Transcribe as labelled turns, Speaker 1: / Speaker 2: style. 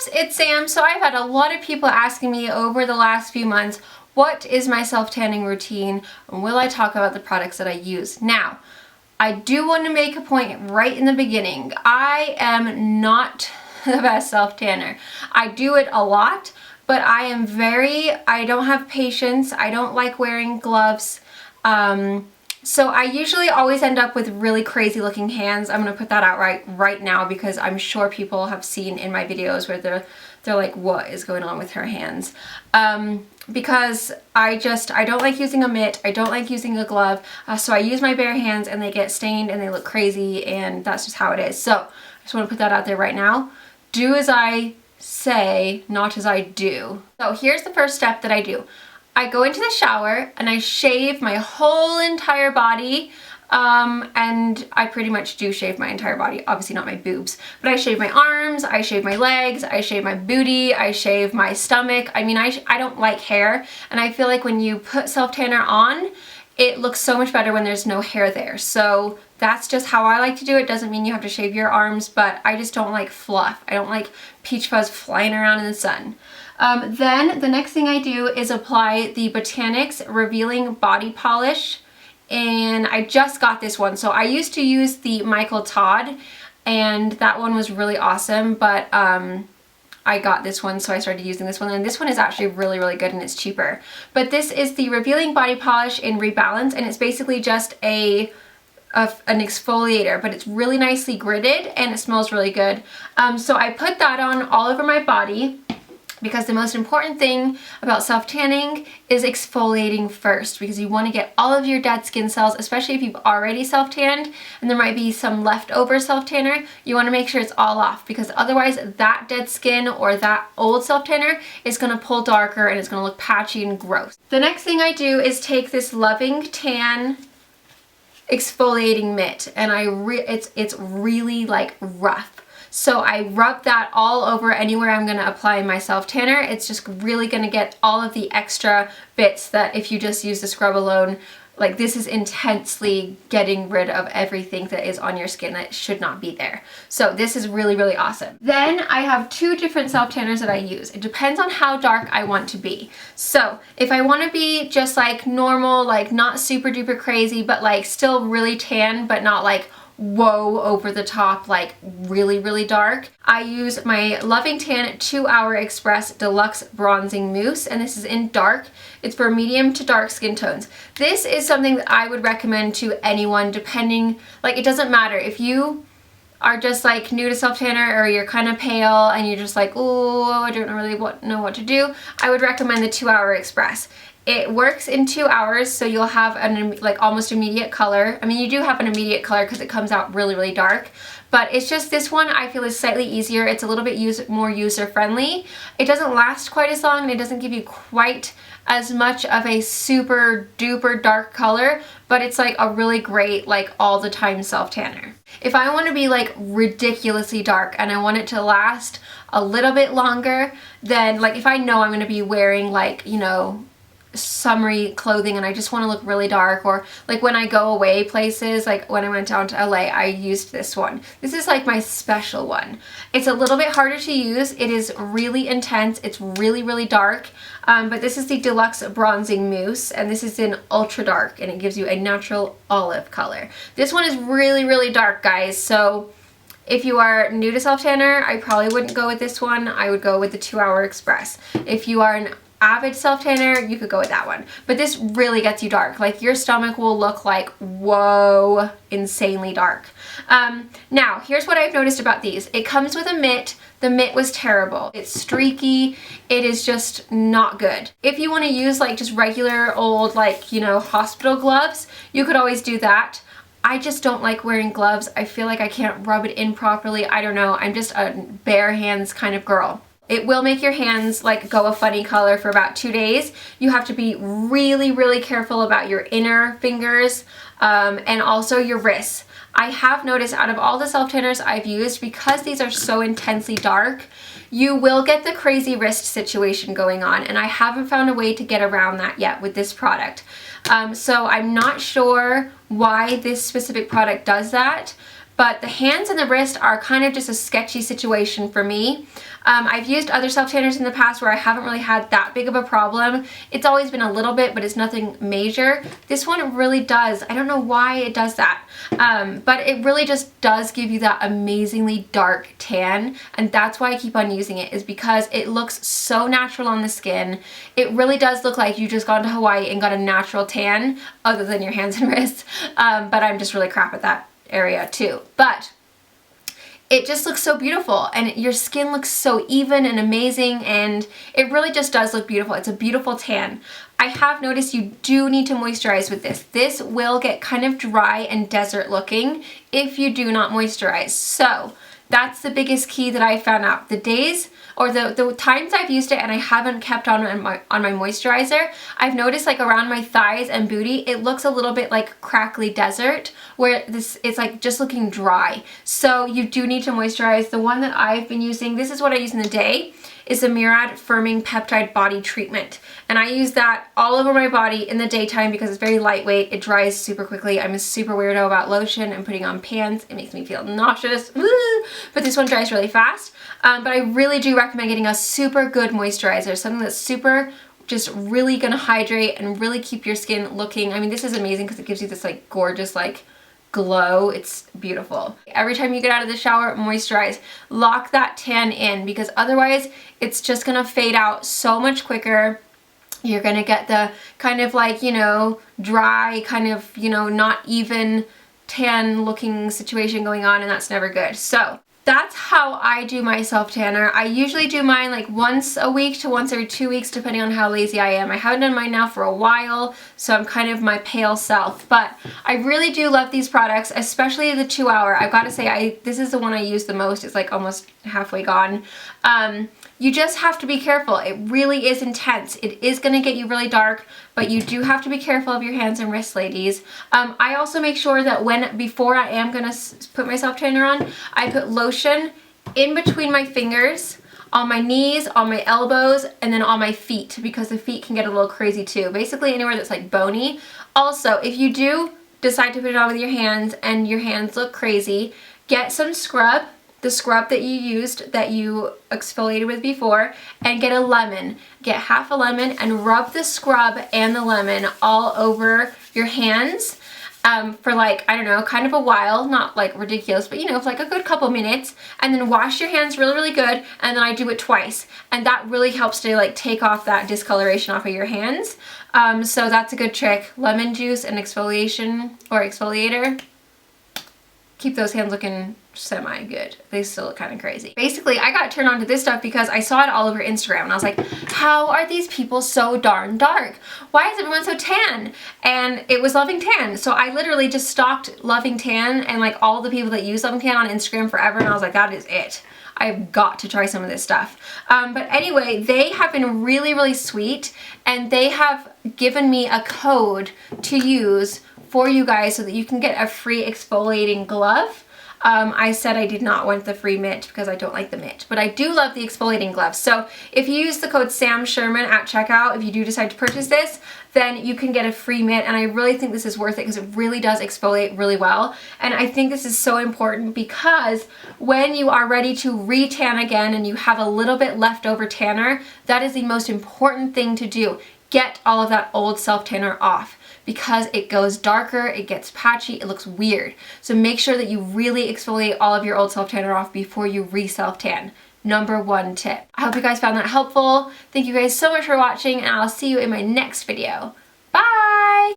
Speaker 1: guys, it's Sam. So I've had a lot of people asking me over the last few months, what is my self-tanning routine and will I talk about the products that I use? Now, I do want to make a point right in the beginning. I am not the best self-tanner. I do it a lot, but I don't have patience. I don't like wearing gloves. So I usually always end up with really crazy looking hands. I'm gonna put that out right now because I'm sure people have seen in my videos where they're like, what is going on with her hands? Because I don't like using a mitt, I don't like using a glove, so I use my bare hands and they get stained and they look crazy, and that's just how it is. So I just want to put that out there right now. Do as I say, not as I do. So here's the first step that I do. I go into the shower and I shave my whole entire body, and I pretty much do shave my entire body, obviously not my boobs, but I shave my arms, I shave my legs, I shave my booty, I shave my stomach. I mean, I don't like hair, and I feel like when you put self-tanner on, it looks so much better when there's no hair there. So that's just how I like to do it. Doesn't mean you have to shave your arms, but I just don't like fluff. I don't like peach fuzz flying around in the sun. Then the next thing I do is apply the Botanics Revealing Body Polish, and I just got this one. So I used to use the TODD, and that one was really awesome, but I got this one, so I started using this one, and this one is actually really, really good and it's cheaper. But this is the Revealing Body Polish in Rebalance, and it's basically just an exfoliator, but it's really nicely gridded and it smells really good. So I put that on all over my body, because the most important thing about self-tanning is exfoliating first, because you want to get all of your dead skin cells, especially if you've already self-tanned and there might be some leftover self-tanner. You want to make sure it's all off, because otherwise that dead skin or that old self-tanner is going to pull darker and it's going to look patchy and gross. The next thing I do is take this Loving Tan exfoliating mitt, and it's really like rough. So I rub that all over anywhere I'm going to apply my self-tanner. It's just really going to get all of the extra bits that if you just use the scrub alone, like this is intensely getting rid of everything that is on your skin that should not be there. So this is really, really awesome. Then I have two different self-tanners that I use. It depends on how dark I want to be. So if I want to be just like normal, like not super duper crazy, but like still really tan, but not like whoa over the top, like really, really dark, I use my Loving Tan 2 Hour Express Deluxe Bronzing Mousse, and this is in dark. It's for medium to dark skin tones. This is something that I would recommend to anyone, depending, like it doesn't matter if you are just like new to self-tanner or you're kind of pale and you're just like, oh, I don't really know what to do. I would recommend the 2 Hour Express. It works in 2 hours, so you'll have an like almost immediate color. I mean, you do have an immediate color because it comes out really, really dark, but it's just this one I feel is slightly easier. It's a little bit more user-friendly. It doesn't last quite as long and it doesn't give you quite as much of a super duper dark color, but it's like a really great like all the time self-tanner. If I want to be like ridiculously dark and I want it to last a little bit longer, then like if I know I'm going to be wearing like, you know, summery clothing and I just want to look really dark, or like when I go away places, like when I went down to LA, I used this one. This is like my special one. It's a little bit harder to use. It is really intense. It's really, really dark. But this is the Deluxe Bronzing Mousse, and this is in ultra dark, and it gives you a natural olive color. This one is really, really dark, guys. So if you are new to self-tanner, I probably wouldn't go with this one. I would go with the 2 Hour Express. If you are an avid self-tanner, you could go with that one. But this really gets you dark. Like your stomach will look like, whoa, insanely dark. Now, here's what I've noticed about these. It comes with a mitt. The mitt was terrible. It's streaky. It is just not good. If you want to use like just regular old, like, you know, hospital gloves, you could always do that. I just don't like wearing gloves. I feel like I can't rub it in properly. I don't know. I'm just a bare hands kind of girl. It will make your hands like go a funny color for about 2 days. You have to be really, really careful about your inner fingers and also your wrists. I have noticed out of all the self-tanners I've used, because these are so intensely dark, you will get the crazy wrist situation going on, and I haven't found a way to get around that yet with this product. So I'm not sure why this specific product does that, but the hands and the wrist are kind of just a sketchy situation for me. I've used other self-tanners in the past where I haven't really had that big of a problem. It's always been a little bit, but it's nothing major. This one really does. I don't know why it does that, but it really just does give you that amazingly dark tan, and that's why I keep on using it, is because it looks so natural on the skin. It really does look like you just gone to Hawaii and got a natural tan, other than your hands and wrists, but I'm just really crap at that area too. But it just looks so beautiful, and your skin looks so even and amazing, and it really just does look beautiful. It's a beautiful tan. I have noticed you do need to moisturize with this. This will get kind of dry and desert looking if you do not moisturize. So that's the biggest key that I found out. The days or the times I've used it and I haven't kept on my moisturizer, I've noticed like around my thighs and booty, it looks a little bit like crackly desert, where it's like just looking dry. So you do need to moisturize. The one that I've been using, this is what I use in the day, is the Murad Firming Peptide Body Treatment. And I use that all over my body in the daytime because it's very lightweight. It dries super quickly. I'm a super weirdo about lotion and putting on pants. It makes me feel nauseous. Woo! But this one dries really fast. But I really do recommend getting a super good moisturizer, something that's super just really gonna hydrate and really keep your skin looking. I mean, this is amazing because it gives you this like gorgeous like glow. It's beautiful. Every time you get out of the shower, moisturize. Lock that tan in, because otherwise it's just gonna fade out so much quicker. You're gonna get the kind of like, you know, dry, kind of, you know, not even tan looking situation going on, and that's never good. So that's how I do my self-tanner. I usually do mine like once a week to once every 2 weeks, depending on how lazy I am. I haven't done mine now for a while, so I'm kind of my pale self. But I really do love these products, especially the 2 hour. I've got to say, this is the one I use the most. It's like almost halfway gone. You just have to be careful. It really is intense. It is going to get you really dark, but you do have to be careful of your hands and wrists, ladies. I also make sure that before I am going to put my self-tanner on, I put lotion in between my fingers, on my knees, on my elbows, and then on my feet, because the feet can get a little crazy too. Basically anywhere that's like bony. Also, if you do decide to put it on with your hands and your hands look crazy, get some scrub. The scrub that you used, that you exfoliated with before, and get a lemon. Get half a lemon and rub the scrub and the lemon all over your hands for like, I don't know, kind of a while, not like ridiculous, but you know, for like a good couple minutes, and then wash your hands really, really good, and then I do it twice, and that really helps to like take off that discoloration off of your hands. So that's a good trick. Lemon juice and exfoliation or exfoliator. Keep those hands looking semi-good. They still look kind of crazy. Basically, I got turned on to this stuff because I saw it all over Instagram, and I was like, how are these people so darn dark? Why is everyone so tan? And it was Loving Tan. So I literally just stalked Loving Tan and like all the people that use Loving Tan on Instagram forever, and I was like, that is it. I've got to try some of this stuff. But anyway, they have been really, really sweet, and they have given me a code to use for you guys so that you can get a free exfoliating glove. I said I did not want the free mitt because I don't like the mitt, but I do love the exfoliating gloves. So if you use the code SamSchuerman at checkout, if you do decide to purchase this, then you can get a free mitt, and I really think this is worth it because it really does exfoliate really well. And I think this is so important because when you are ready to re-tan again and you have a little bit leftover tanner, that is the most important thing to do. Get all of that old self-tanner off, because it goes darker, it gets patchy, it looks weird. So make sure that you really exfoliate all of your old self-tanner off before you re-self-tan. Number one tip. I hope you guys found that helpful. Thank you guys so much for watching, and I'll see you in my next video.